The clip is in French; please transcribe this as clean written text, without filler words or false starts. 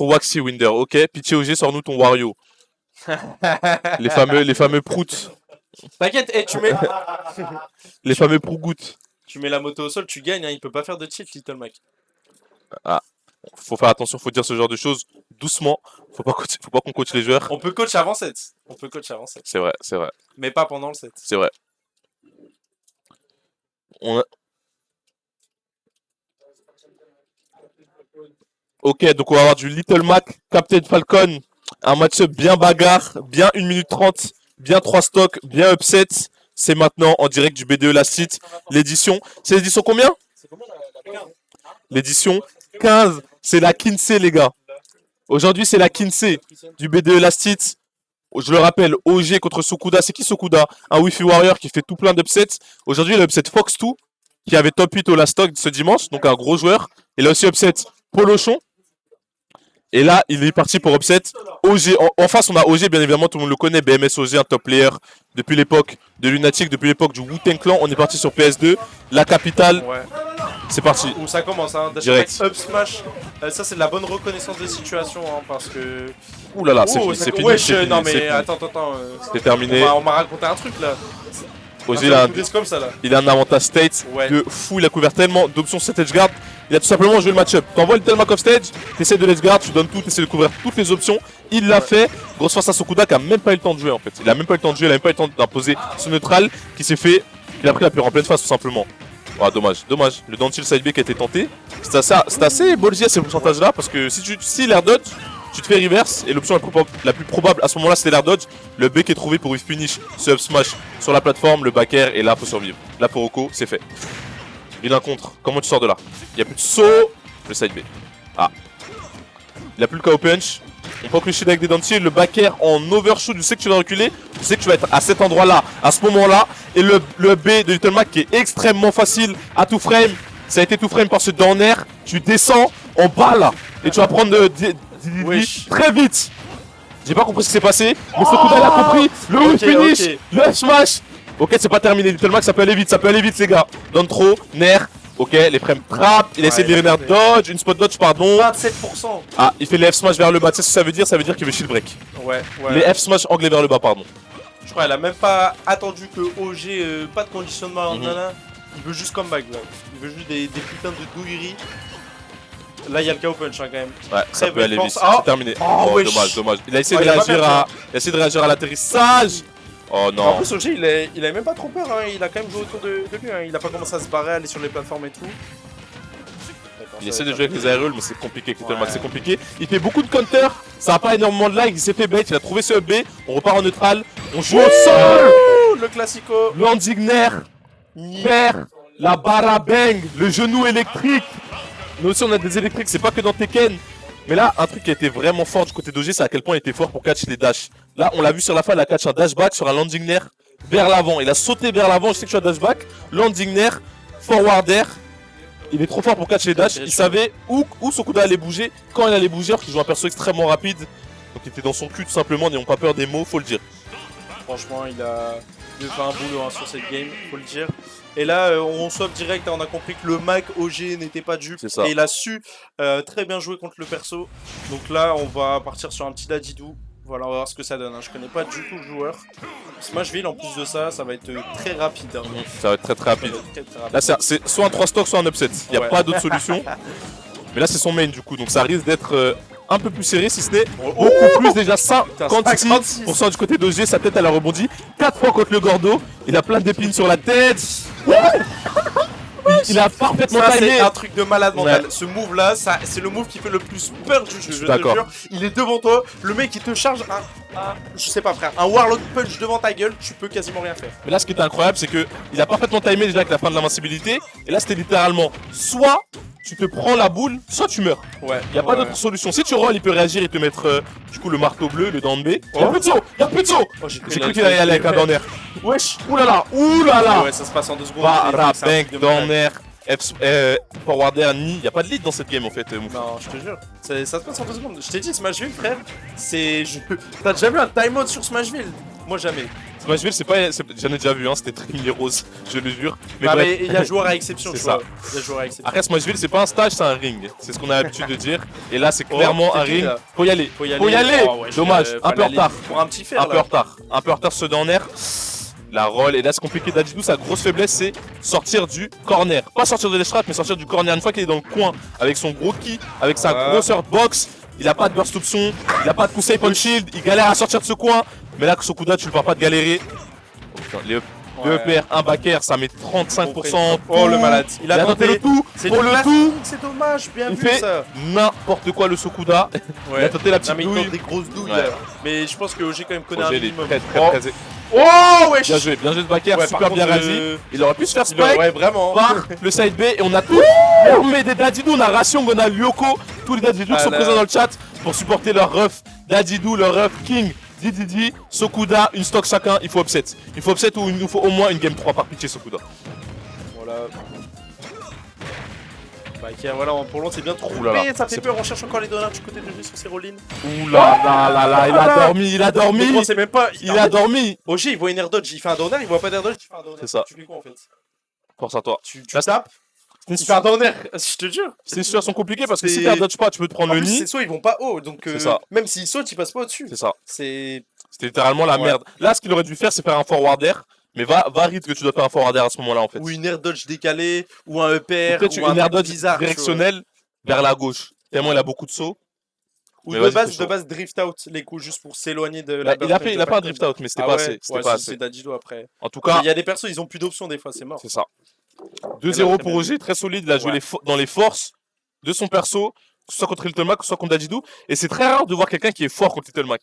Pour Waxy Winder, ok. Pitié OG, sors-nous ton Wario. Les fameux proutes. T'inquiète, tu mets... Les fameux prougouttes. Tu mets la moto au sol, tu gagnes, hein, il peut pas faire de cheat, Little Mac. Ah, faut faire attention, faut dire ce genre de choses doucement. Faut pas qu'on coach les joueurs. On peut coach avant 7. On peut coach avant 7. C'est vrai, c'est vrai. Mais pas pendant le 7. C'est vrai. Ok, donc on va avoir du Little Mac, Captain Falcon. Un match-up bien bagarre, bien 1 minute 30, bien 3 stocks, bien upset. C'est maintenant en direct du BDE Last Hit. L'édition, c'est l'édition combien? L'édition 15, c'est la Kinsey les gars. Aujourd'hui c'est la Kinsey du BDE Last Hit. Je le rappelle, OG contre Sokuda. C'est qui Sokuda? Un Wi-Fi Warrior qui fait tout plein d'upsets. Aujourd'hui il a upset Fox2 qui avait top 8 au last stock ce dimanche, donc un gros joueur. Il a aussi upset Polochon. Et là, il est parti pour upset OG. En face, on a OG, bien évidemment, tout le monde le connaît. BMS OG, un top player depuis l'époque de Lunatic, depuis l'époque du Wu-Tang Clan. On est parti sur PS2, la capitale. Ouais. C'est parti. Où ça commence, hein. Direct. Up smash. Ça, c'est de la bonne reconnaissance des situations, hein, parce que. Ouh là là, c'est Oh, fini. wesh, C'est fini, non, c'est mais fini. attends. C'est terminé. On m'a raconté un truc là. OG, Comme ça, là. il a un avantage state de fou. Il a couvert tellement d'options set edge guard. Il a tout simplement joué le match-up. T'envoies le Telmac off stage, t'essaies de let's guard, tu donnes tout, t'essaies de couvrir toutes les options. Il l'a fait. Grosse face à Sokuda qui a même pas eu le temps de jouer en fait. Il a même pas eu le temps de jouer, il a même pas eu le temps d'imposer ce neutral qui s'est fait. Il a pris la pure en pleine face tout simplement. Ah, dommage. Le down chill side B qui a été tenté. C'est assez ballsy à ces pourcentages là parce que si l'air dodge, tu te fais reverse et l'option la plus probable à ce moment là c'était l'air dodge. Le B qui est trouvé pour whiff punish, ce up smash sur la plateforme, le back air et là faut survivre. Là pour Oko, c'est fait. Vilain contre, comment tu sors de là? Il n'y a plus de saut, le side B. Ah. Il n'a plus le KO punch. On poke le shield avec des dentiers, le back air en overshoot, tu sais que tu vas reculer, tu sais que tu vas être à cet endroit là, à ce moment là. Et le B de Little Mac qui est extrêmement facile à tout frame. Ça a été tout frame par ce down air. Tu descends en bas là. Et tu vas prendre très vite. J'ai pas compris ce qui s'est passé, mais Sokuda il a compris. Le whiff finish, le smash. Ok, c'est pas terminé. Little Mac, ça peut aller vite, les gars. Donne trop, nerf. Ok, les frames trap. Il a essayé de les nerf dodge, une spot dodge, pardon. 27%. Ah, il fait les F smash vers le bas. Tu sais ce que ça veut dire? Ça veut dire qu'il veut shield break. Ouais. Les F smash anglais vers le bas, pardon. Je crois qu'elle a même pas attendu que OG, pas de conditionnement, nana. Il veut juste comeback là. Il veut juste des putains de douilleries. Là, il y a le KO punch hein, quand même. Ouais, ça peut aller vite. Oh. C'est terminé. Oh, Oh, dommage. Il a essayé de réagir à l'atterrissage. Oh non. En plus, OG, il a même pas trop peur. Hein. Il a quand même joué autour de lui. Hein. Il a pas commencé à se barrer, aller sur les plateformes et tout. Il essaie de jouer avec les aérols, mais c'est compliqué. C'est compliqué. Il fait beaucoup de counter. Ça n'a pas énormément de likes. Il s'est fait bait. Il a trouvé ce B. On repart en neutral. On joue au sol. Le classico. L'Andigner. Perd la barabang. Le genou électrique. Nous aussi, on a des électriques. C'est pas que dans Tekken. Mais là, un truc qui a été vraiment fort du côté d'OG, c'est à quel point il était fort pour catch les dash. Là, on l'a vu sur la fin, il a catch un dashback sur un landing nair vers l'avant. Il a sauté vers l'avant, je sais que tu as dashback, landing nair, forward air. Il est trop fort pour catch les dash. Il savait où Sokuda allait bouger, quand il allait bouger, alors qu'il joue un perso extrêmement rapide. Donc il était dans son cul tout simplement, n'ayons pas peur des mots, faut le dire. Franchement, il a fait un boulot hein, sur cette game, faut le dire. Et là, on swap direct, hein, on a compris que le Mac OG n'était pas dupe. Et il a su très bien jouer contre le perso. Donc là, on va partir sur un petit Dadidou. Voilà, on va voir ce que ça donne. Hein. Je connais pas du tout le joueur. Smashville, en plus de ça, ça va être très rapide. Hein. Ça va être très rapide. Là, c'est soit un 3 stock, soit un upset. Il n'y a pas d'autre solution. Mais là, c'est son main du coup. Donc ça risque d'être un peu plus serré, si ce n'est beaucoup plus. Déjà 56% du côté d'OG. Sa tête, elle a rebondi 4 fois contre le Gordo. Il a plein d'épines sur la tête. Il a parfaitement timé. C'est un truc de malade mental. Ce move là, c'est le move qui fait le plus peur du jeu. Je te jure. Il est devant toi. Le mec il te charge je sais pas frère, un Warlock Punch devant ta gueule, tu peux quasiment rien faire. Mais là ce qui est incroyable c'est que il a parfaitement timé déjà avec la fin de l'invincibilité. Et là c'était littéralement soit tu te prends la boule, soit tu meurs. Ouais. Il n'y a pas d'autre solution. Si tu rolls, il peut réagir et te mettre du coup le marteau bleu, le down B. Y'a plus de saut, y'a plus de saut. J'ai cru qu'il allait aller avec un down air. Wesh, oulala. Ouais, ça se passe en 2 secondes. Bank, down air, forward air, ni. Y'a pas de lead dans cette game en fait. Non, je te jure. Ça se passe en 2 secondes. Je t'ai dit, Smashville, frère, T'as déjà vu un timeout sur Smashville? Moi, jamais. Smashville, c'est pas. J'en ai déjà vu, hein, c'était très ligne rose, je le jure. Mais Ah, bref. mais il y a joueur à exception, C'est tu ça. vois. Il y a joueur à exception. Après, Smashville, c'est pas un stage, c'est un ring. C'est ce qu'on a l'habitude de dire. Et là, c'est clairement un c'est qui, ring. là Faut y aller. Faut y aller. Faut y aller. Oh, ouais, Dommage, un peu en retard. Pour un petit fer, Un peu en retard. Un peu en retard, ceux d'en air. La roll, et là c'est compliqué. Dadidou, sa grosse faiblesse, c'est sortir du corner. Pas sortir de l'estrade, mais sortir du corner. Une fois qu'il est dans le coin, avec son gros ki, avec sa grosse box, il a pas de burst option, il a pas de conseil punch shield, il galère à sortir de ce coin. Mais là, Sokuda, tu ne vas pas te galérer. Oh, putain, les deux EPR, un backer, ça met 35%. Oh le malade. Il a tenté le tout. C'est pour le tout. tout. C'est dommage, bien Il vu fait ça. n'importe quoi le Sokuda. Ouais. Il a tenté la Non, petite mais il douille. tente des grosses douilles Ouais. là. Mais je pense que OG quand même connaît un Roger, il est minimum. très. Oh wesh. Bien joué de backer, Ouais, super par bien contre, rasé. Il aurait pu se faire spike. Ouais, vraiment. Par le side B et on a tout. On met des Dadidou, on a Ration, on a Lyoko. Tous les Dadidou qui sont présents dans le chat pour supporter leur ref. Dadidou, leur ref, King, Dididi, Sokuda, une stock chacun. Il faut upset. Il faut upset ou il nous faut au moins une game 3 par pitié Sokuda. Voilà. Bah, ok, voilà, pour l'autre c'est bien trop. Oulala, Ça fait c'est- peur, on cherche encore les dollars du côté de lui sur ses rollins. Ouh là, il a dormi, il a Mais dormi. gros, c'est même pas. Il a dormi. OG il voit une air dodge, il fait un downer, il voit pas d'air dodge, il fait un downer. C'est ça. Tu fais quoi en fait? Force à toi. Tu Là, tapes, C'est il fait un downer, je te jure. c'est une situation compliquée parce que si C'est- t'as dodge pas, tu peux te prendre En le plus, nid. ces sauts ils vont pas haut, donc C'est ça. même s'ils sautent, ils passent pas au-dessus. C'est ça. C'est. C'était littéralement la Ouais. merde. Là, ce qu'il aurait dû faire, c'est faire un forward air. Mais va vite que tu dois faire un forward air à ce moment-là en fait. Ou une air dodge décalée, ou un EPR, Peut-être ou un une air truc dodge bizarre. tu vois. directionnelle vers la gauche. Tellement il a beaucoup de sauts. Ou Mais de vas-y, base, c'est chaud. drift out les coups juste pour s'éloigner de Bah, la il a pas un drift out, mais c'était pas assez. C'était pas C'est assez. Dadidou après. En tout cas, Il y a des persos, ils ont plus d'options des fois, c'est mort. c'est ça. Mais 2-0 là, pour très Roger, très solide. Il a joué Ouais. dans les forces de son perso, que ce soit contre Little Mac, que ce soit contre Dadidou. Et c'est très rare de voir quelqu'un qui est fort contre Little Mac.